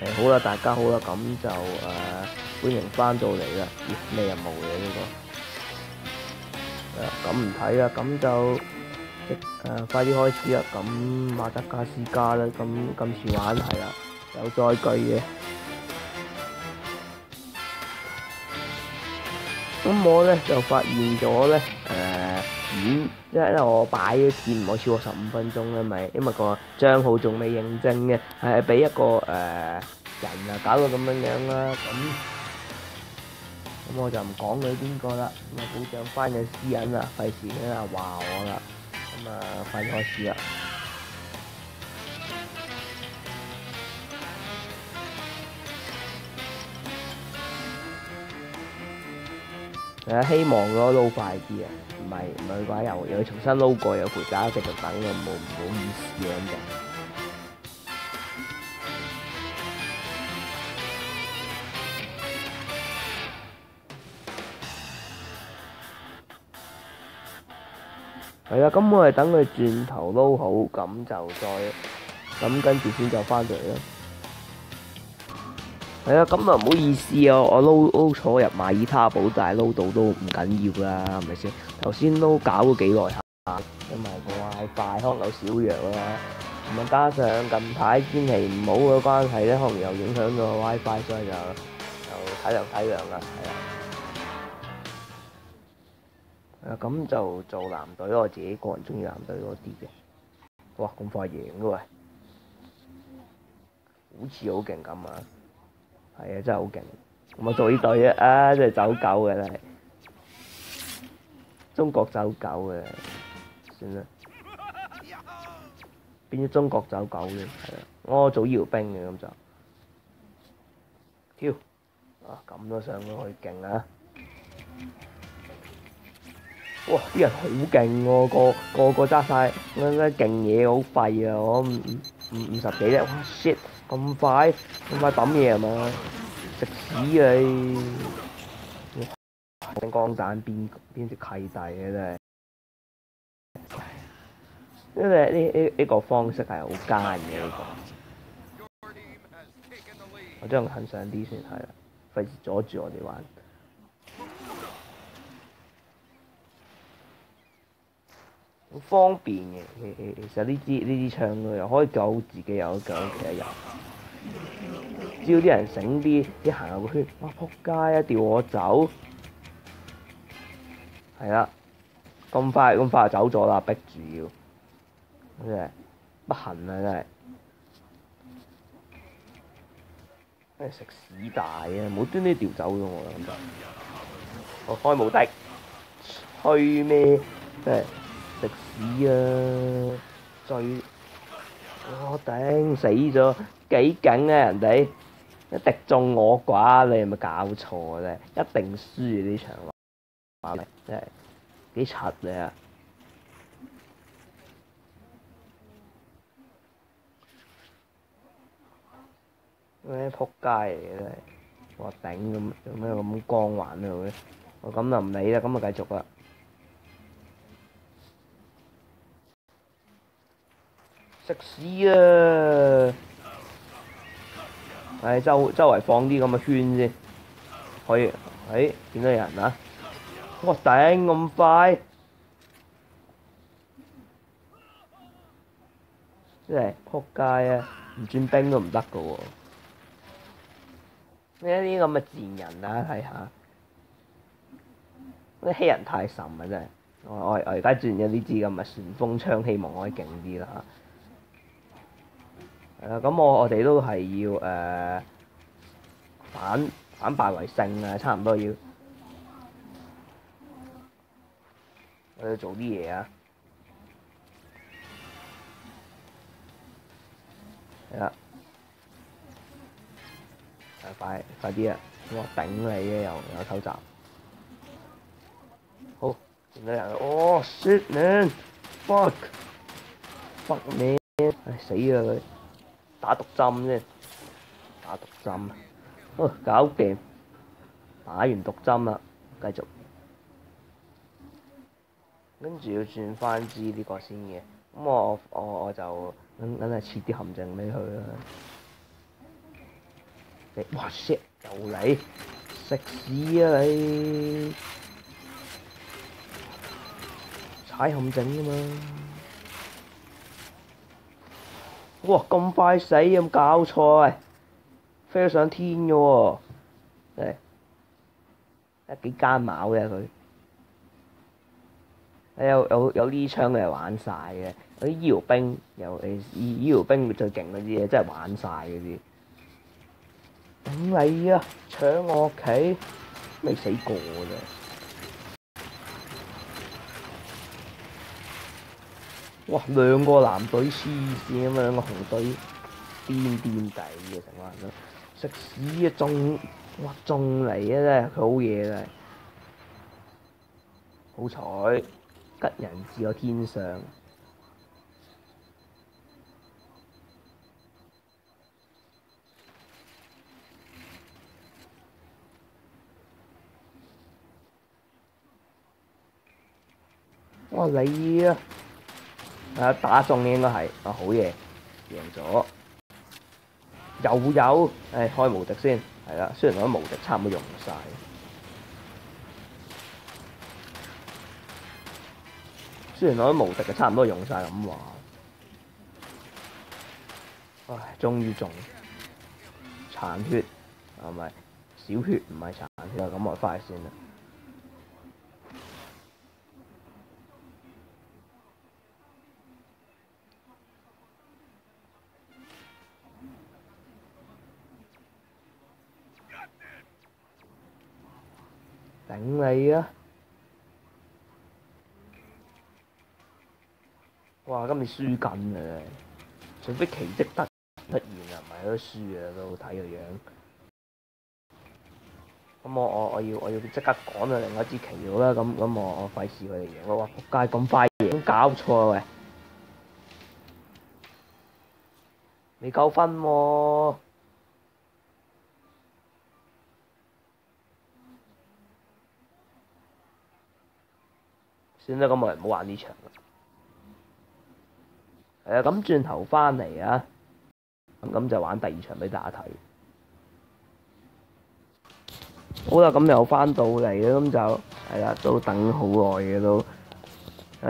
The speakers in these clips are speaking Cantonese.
好啦，大家好啦，咁就歡迎翻到嚟啦。咦，咩任務嚟呢個？咁唔睇啦，咁就快啲開始啦。咁馬達加斯加啦，咁今次玩係啦，有載具嘅。咁我咧就發現咗咧即係我擺咗片唔可以超過15分鐘啦，因為個帳號仲未認證嘅，係俾一個人啊搞到咁樣啦。咁我就唔講佢邊個啦，咁保障翻嘅私隱啊，費事俾人話我啦。咁快啲開始啦！希望我撈快啲啊，唔係嘅話又要重新撈過，又陪大家繼續等，咁冇意思啊咁就。係啦，咁我哋等佢轉頭撈好，咁就咁跟住先就翻到嚟啦。係啊，咁啊唔好意思啊，我撈錯入馬爾他堡，但係撈到都唔緊要啦，係咪先？頭先都搞咗幾耐下，因為個 WiFi 可能有少弱啦，咁加上近排天氣唔好嘅關係咧，可能又影響到 WiFi，所以就體諒啦，係啊。咁就做藍隊，我自己個人中意藍隊多啲嘅。哇，咁快贏嘅喂，好似好勁咁啊！係啊，真係好勁！我做呢隊啊，真係走狗嘅真係，中國走狗嘅，算啦，變咗中國走狗嘅，係啊，我做搖兵嘅咁就跳咁都上到去勁啊！哇！啲人好勁喎，個揸晒嗰啲勁嘢，好廢啊！我50幾咧，哇 shit！咁快抌嘢係嘛？食屎啊你！光蛋邊隻契弟嘅真係，因為呢個方式係好奸嘅呢個。我將佢行上啲先係啦，費事阻住我哋玩。好方便嘅，其實呢支槍又可以救自己，又可以救其他人。只要啲人醒啲，行下個圈，哇撲街啊！掉我走，係啦，咁快就走咗啦，逼住要，真係不幸啊！真係食屎大啊！冇端端掉走咗我啦咁就，我開無敵，吹咩？真係〜食屎啊！我頂死咗，幾勁啊人哋！一敵中我寡，你係咪搞錯咧？一定輸呢場話，真係幾柒你啊！咩撲街嚟嘅真係！我頂咁有咩咁光環喺度嘅？我咁就唔理啦，咁就繼續啦。食屎啊！周圍放啲咁嘅圈先，可以。見到有人啊！我頂咁快，真係撲街啊！唔轉兵都唔得噶喎！呢啲咁嘅賤人啊，睇下，啲欺人太甚啊！真係，我而家轉咗呢支咁嘅旋風槍，希望可以勁啲啦嚇。咁我哋都係要反敗為勝啊，差唔多要。我要做啲嘢啊！係啦，快啲啊！我頂你嘅又偷襲。好，見到人哦 shit man fuck man， 死啦佢！打毒針先，打毒針，搞掂，打完毒針啦，繼續，跟住要轉翻支呢個先嘅，咁我就梗係設啲陷阱俾佢啦。你哇 shit 又嚟食屎啊你！踩陷阱㗎嘛！哇咁快死有冇搞錯啊！飛咗上天嘅喎，真係幾奸茅嘅佢。有呢槍嘅係玩晒嘅，有啲醫療兵尤其醫療兵最勁嗰啲嘢真係玩晒嗰啲。頂你啊！搶我屋企，未死過咋？哇！兩個藍隊黐線咁樣，兩個紅隊癲癲地嘅成個人都食屎啊！中嚟啊！真係佢好嘢真係，好彩吉人自有天相。哇你啊！打中嘅應該係好嘢，贏咗。又有開無敵先，係啦，雖然我啲無敵差唔多用晒。雖然我啲無敵嘅差唔多用晒咁話，唉，終於中殘血係咪？小血唔係殘血啊，咁我翻去先啦。頂你啊！哇！今次輸緊啊！除非奇蹟出現啊，唔係都輸啊都睇個樣。咁我要即刻趕去另一支旗度啦。咁我費事佢哋贏咯。哇！仆街咁快贏，搞錯啊喂！未夠分喎。算啦，咁我哋唔好玩呢場啦。係啊，咁轉頭翻嚟啊，咁就玩第二場俾大家睇。好啦，咁又翻到嚟啦，咁就係啦，都等好耐嘅都，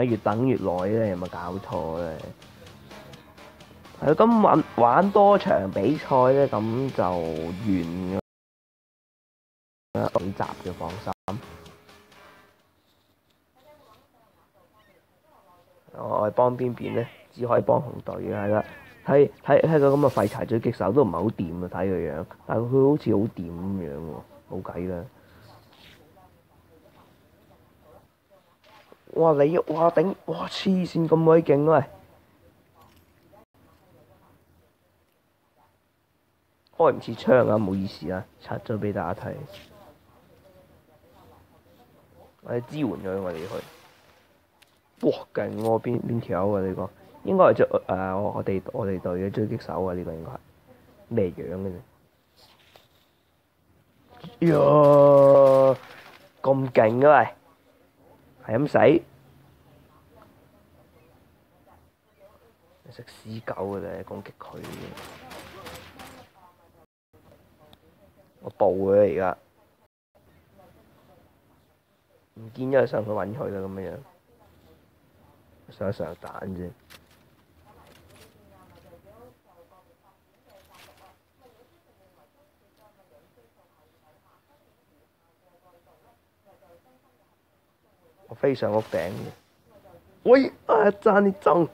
越等越耐咧，有冇搞錯咧？係咁玩多場比賽咧，咁就完啦，幾集嘅放心。我係幫邊邊咧？只可以幫紅隊嘅，係啦。睇個咁嘅廢柴狙擊手都唔係好掂啊！睇佢樣，但係佢好似好掂咁樣喎，冇計啦。哇你哇頂哇黐線咁鬼勁喂！開唔切槍啊，唔好意思啊，拆咗俾大家睇。我哋支援咗我哋去。哇勁喎！邊條啊呢個？應該係我哋隊嘅狙擊手啊！呢個應該係咩樣嘅啫？呀咁勁啊喂！係咁死！食屎狗嘅啫，攻擊佢嘅。我暴佢而家，唔見咗就上去揾佢啦咁樣，上一上彈啫。我飛上屋頂嘅，喂啊爭啲中！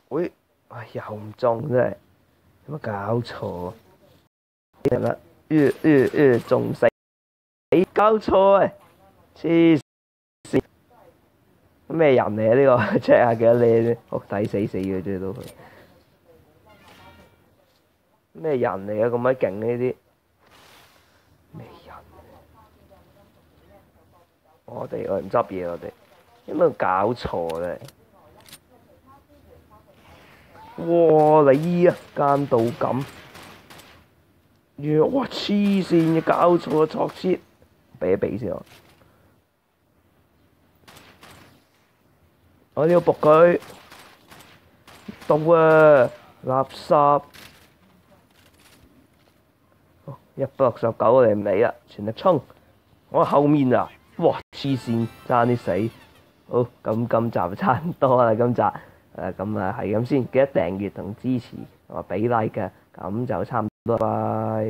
喂，又唔中真係，有乜搞錯？人啦，仲死搞錯啊！黐線，咩人嚟啊？呢個 check 下幾多靚啫，好抵死嘅啫都佢。咩人嚟啊？咁鬼勁呢啲咩人？我哋唔執嘢，我哋有冇搞錯咧？哇！你啊，奸到咁，哇黐線嘅搞錯啊！錯切，俾一俾先我。我要仆佢，到啊！垃圾，169我哋唔理啦，全力衝！我後面啊，哇黐線，爭啲死！好，咁今集就差唔多啦，今集咁係咁先，記得訂閱同支持同埋俾 like 嘅，咁就差唔多，拜拜。